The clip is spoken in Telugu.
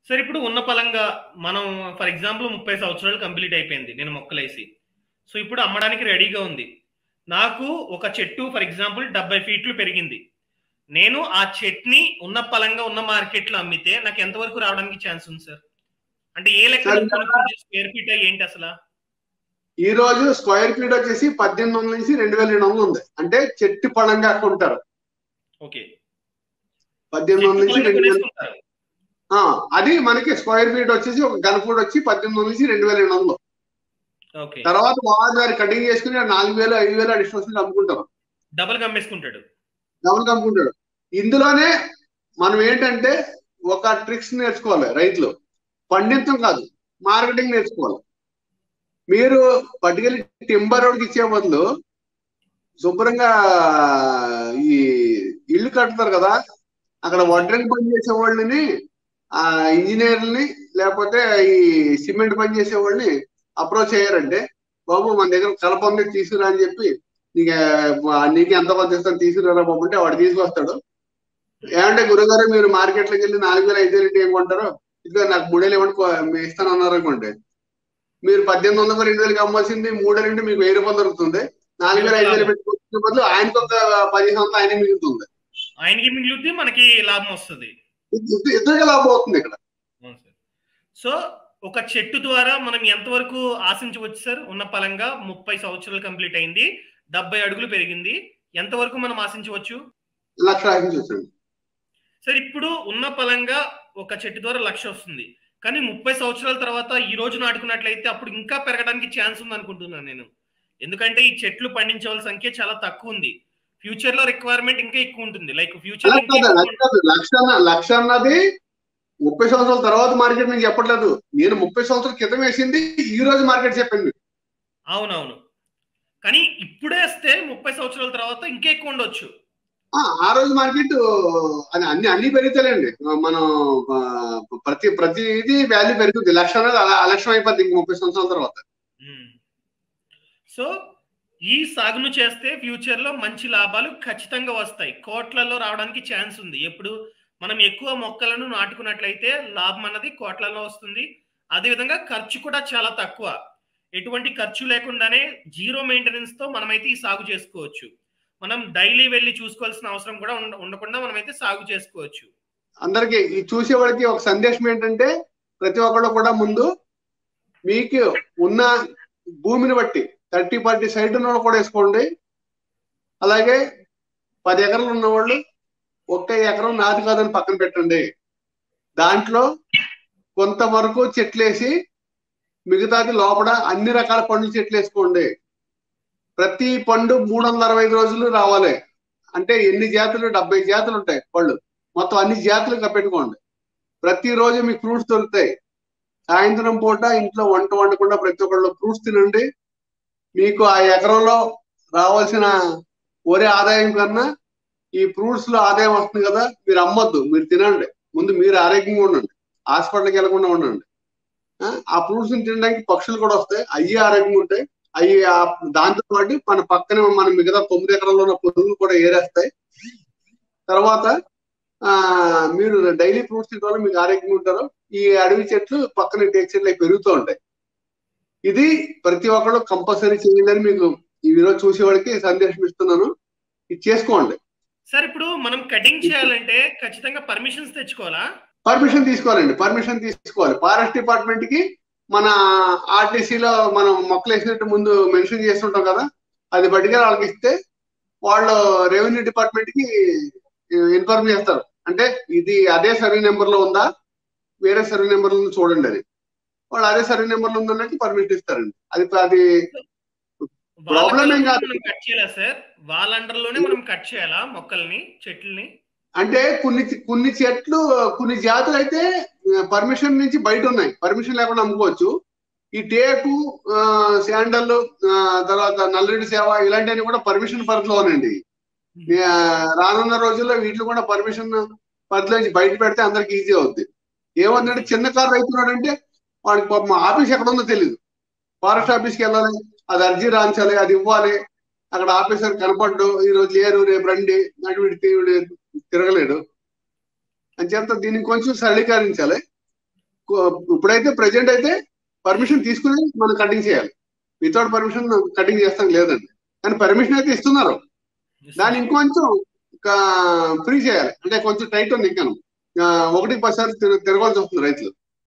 సరే ఇప్పుడు ఉన్న పలంగా మనం ఫర్ ఎగ్జాంపుల్ 30 సంవత్సరాలు కంప్లీట్ అయిపోయింది నేను మొక్కలేసి. సో ఇప్పుడు అమ్మడానికి రెడీగా ఉంది. నాకు ఒక చెట్టు ఫర్ ఎగ్జాంపుల్ 70 ఫీట్లు పెరిగింది. నేను ఆ చెట్ని ఉన్న పలంగా ఉన్న మార్కెట్లో అమ్మితే నాకు ఎంతవరకు రావడానికి ఛాన్స్ ఉంది సార్? అంటే ఏ లెక్కన కొనుక్కుంటే స్క్వేర్ ఫీట్ ఏంటి అసలు? ఈ రోజు స్క్వేర్ ఫీట్ వచ్చేసి 1800 నుంచి 2200 ఉంది. అంటే చెట్టు పడంగా కొంటారు. ఓకే. 1800 నుంచి 2000. అది మనకి స్క్వేర్ ఫీట్ వచ్చేసి ఒక గన్ ఫుట్ వచ్చి 1800 నుంచి 2200. తర్వాత వారి కటింగ్ చేసుకుని 4000 5000 అడిషనల్ అమ్ముకుంటారు. డబుల్ అమ్మేసుకుంటాడు. ఇందులోనే మనం ఏంటంటే ఒక ట్రిక్స్ నేర్చుకోవాలి. రైతులు పండించడం కాదు, మార్కెటింగ్ నేర్చుకోవాలి. మీరు పట్టుకెళ్ళి టింబర్ రోడ్కి ఇచ్చే బదులు శుభ్రంగా ఈ ఇల్లు కట్టుతారు కదా, అక్కడ వడ్రంగి పని చేసే వాళ్ళని, ఆ ఇంజనీర్లని, లేకపోతే ఈ సిమెంట్ పని చేసే వాళ్ళని అప్రోచ్ అయ్యారంటే, బాబు మన దగ్గర కలప ఉంది తీసుకురా అని చెప్పి, నీకు ఎంత కొంత ఇస్తాను తీసుకురా బాబు అంటే వాడు తీసుకొస్తాడు. ఏమంటే గురుగారు మీరు మార్కెట్లోకి వెళ్ళి 4000 5000 ఏం కొంటారో, ఇదిగో నాకు 3000 ఇవ్వండి ఇస్తాను అన్నారు అనుకోండి, మీరు 1800 2000కి అమ్మాల్సింది 3000 మీకు 1000 రూపాయలు దొరుకుతుంది. 4000 5000 పెట్టుకునే బదులు ఆయనకు ఒక 10,000 ఆయన మిగులుతుంది. ఆయనకి మిగులుతుంది, మనకి లాభం వస్తుంది, ఇద్దరికి లాభం అవుతుంది ఇక్కడ. సో ఒక చెట్టు ద్వారా మనం ఎంతవరకు ఆశించవచ్చు సార్? ఉన్న పలంగా 30 సంవత్సరాలు కంప్లీట్ అయింది, 70 అడుగులు పెరిగింది, ఎంతవరకు మనం ఆశించవచ్చు? 1,00,000 ఆశించవచ్చు సార్. ఇప్పుడు ఉన్న పలంగా ఒక చెట్టు ద్వారా 1,00,000 వస్తుంది, కానీ 30 సంవత్సరాల తర్వాత ఈ రోజు నాటుకున్నట్లయితే అప్పుడు ఇంకా పెరగడానికి ఛాన్స్ ఉంది అనుకుంటున్నాను నేను. ఎందుకంటే ఈ చెట్లు పండించే సంఖ్య చాలా తక్కువ ఉంది. ఫ్యూచర్ లో రిక్వైర్మెంట్ ఇంకా ఎక్కువ ఉంటుంది. లైక్ ఫ్యూచర్ 1,00,000 అన్నది 30 సంవత్సరాల తర్వాత మార్కెట్ నేను చెప్పట్లేదు. నేను 30 సంవత్సరాల క్రితం వేసింది ఈ రోజు మార్కెట్ చెప్పండి. అవునవును, కానీ ఇప్పుడే వస్తే 30 సంవత్సరాల తర్వాత ఇంకా ఎక్కువ ఉండొచ్చు. ఆ రోజు మార్కెట్ అన్ని పెరుగుతాయండి. మనం ప్రతిది వాల్యూ పెరుగుతుంది. 1,00,000 అనేది అలక్ష్యం అయిపోద్ది ఇంక 30 సంవత్సరాల తర్వాత. సో ఈ సాగును చేస్తే ఫ్యూచర్ లో మంచి లాభాలు ఖచ్చితంగా వస్తాయి, కోట్లలో రావడానికి ఛాన్స్ ఉంది. ఎప్పుడు మనం ఎక్కువ మొక్కలను నాటుకున్నట్లయితే లాభం అన్నది కోట్లలో వస్తుంది. అదేవిధంగా ఖర్చు కూడా చాలా తక్కువ, ఎటువంటి ఖర్చు లేకుండానే జీరో మెయింటెనెన్స్ తో మనమైతే ఈ సాగు చేసుకోవచ్చు. మనం డైలీ వెళ్ళి చూసుకోవాల్సిన అవసరం కూడా ఉండకుండా మనమైతే సాగు చేసుకోవచ్చు. అందరికి ఈ చూసేవాడికి ఒక సందేశం ఏంటంటే, ప్రతి ఒక్కళ్ళు కూడా ముందు మీకు ఉన్న భూమిని బట్టి 30-40 సైడ్ ఉన్న కూడా వేసుకోండి. అలాగే 10 ఎకరాలు ఉన్నవాళ్ళు 1 ఎకరం నాది కాదని పక్కన పెట్టండి. దాంట్లో కొంతవరకు చెట్లేసి మిగతాది లోపల అన్ని రకాల పండ్లు చెట్లు వేసుకోండి. ప్రతి పండు 365 రోజులు రావాలి. అంటే ఎన్ని జాతులు? 70 జాతులు ఉంటాయి పళ్ళు. మొత్తం అన్ని జాతులు పెట్టుకోండి. ప్రతిరోజు మీకు ఫ్రూట్స్ దొరుకుతాయి. సాయంత్రం పూట ఇంట్లో వంట వండకుండా ప్రతి ఒక్కళ్ళు ఫ్రూట్స్ తినండి. మీకు ఆ ఎకరంలో రావాల్సిన ఒరే ఆదాయం కన్నా ఈ ఫ్రూట్స్ లో ఆదాయం వస్తుంది కదా, మీరు అమ్మొద్దు, మీరు తినండి. ముందు మీరు ఆరోగ్యంగా ఉండండి, హాస్పిటల్కి వెళ్లకుండా ఉండండి. ఆ ఫ్రూట్స్ తినడానికి పక్షులు కూడా వస్తాయి, అయ్యి ఆరోగ్యంగా ఉంటాయి. అవి దాంతో పాటు మన పక్కనే మన మిగతా 9 ఎకరాల్లో ఉన్న పొరుగులు కూడా ఏరేస్తాయి. తర్వాత మీరు డైలీ ఫ్రూట్స్ తినడం వల్ల మీకు ఆరోగ్యంగా ఉంటారు. ఈ అడవి చెట్లు పక్కన టేక్ చెట్లు పెరుగుతూ ఉంటాయి. ఇది ప్రతి ఒక్కరు కంపల్సరీ చేయాలని మీకు ఈ వీడియో చూసేవాడికి సందేశం ఇస్తున్నాను. ఇది చేసుకోండి. సార్ ఇప్పుడు మనం కటింగ్ చేయాలంటే ఖచ్చితంగా పర్మిషన్స్ తెచ్చుకోవాలా? పర్మిషన్ తీసుకోవాలండి, పర్మిషన్ తీసుకోవాలి. ఫారెస్ట్ డిపార్ట్మెంట్ కి మన ఆర్టీసీలో మనం మొక్కలు వేసినట్టు ముందు మెన్షన్ చేస్తుంటాం కదా, అది బట్టిగా వాళ్ళకి ఇస్తే వాళ్ళు రెవెన్యూ డిపార్ట్మెంట్ కి ఇన్ఫార్మ్ చేస్తారు. అంటే ఇది అదే సర్వే నెంబర్ లో ఉందా, వేరే సర్వే నెంబర్ లో చూడండి అని. వాళ్ళు అదే సర్వే నెంబర్ లో ఉందన్నట్టు పర్మిషన్ ఇస్తారండి. అది ప్రాబ్లం ఏం కాదు. వాళ్ళ అండర్ లోనే మనం కట్ చేయాలా మొక్కల్ని, చెట్లని? అంటే కొన్ని చెట్లు కొన్ని జాతులు అయితే పర్మిషన్ నుంచి బయట ఉన్నాయి, పర్మిషన్ లేకుండా అమ్ముకోవచ్చు. ఈ టేకు, శాండల్, తర్వాత నల్లరెడ్డి సేవ ఇలాంటివన్నీ కూడా పర్మిషన్ పరిధిలోనండి. రానున్న రోజుల్లో వీటిలో కూడా పర్మిషన్ పరిధిలో నుంచి బయట పెడితే అందరికి ఈజీ అవుద్ది. ఏమన్నాడు, చిన్న కారు రైతున్నాడంటే వాడికి పాపం ఆఫీస్ ఎక్కడ ఉందో తెలియదు. ఫారెస్ట్ ఆఫీస్కి వెళ్ళాలి, అది అర్జీ రాయించాలి, అది ఇవ్వాలి. అక్కడ ఆఫీసర్ కనపడ్డు, ఈ రోజు లేరు, రేపు రండి, నటు తిరగలేడు అని చెప్తా. దీన్ని కొంచెం సరళీకరించాలి. ఇప్పుడైతే ప్రెజెంట్ అయితే పర్మిషన్ తీసుకుని మనం కటింగ్ చేయాలి. వితౌట్ పర్మిషన్ కటింగ్ చేస్తాం లేదండి. కానీ పర్మిషన్ అయితే ఇస్తున్నారు. దాన్ని ఇంకొంచెం ఫ్రీ చేయాలి. అంటే కొంచెం టైట్ ఉంది. ఇంకా 1-10 సార్లు తిరగాల్సి వస్తుంది రైతులు.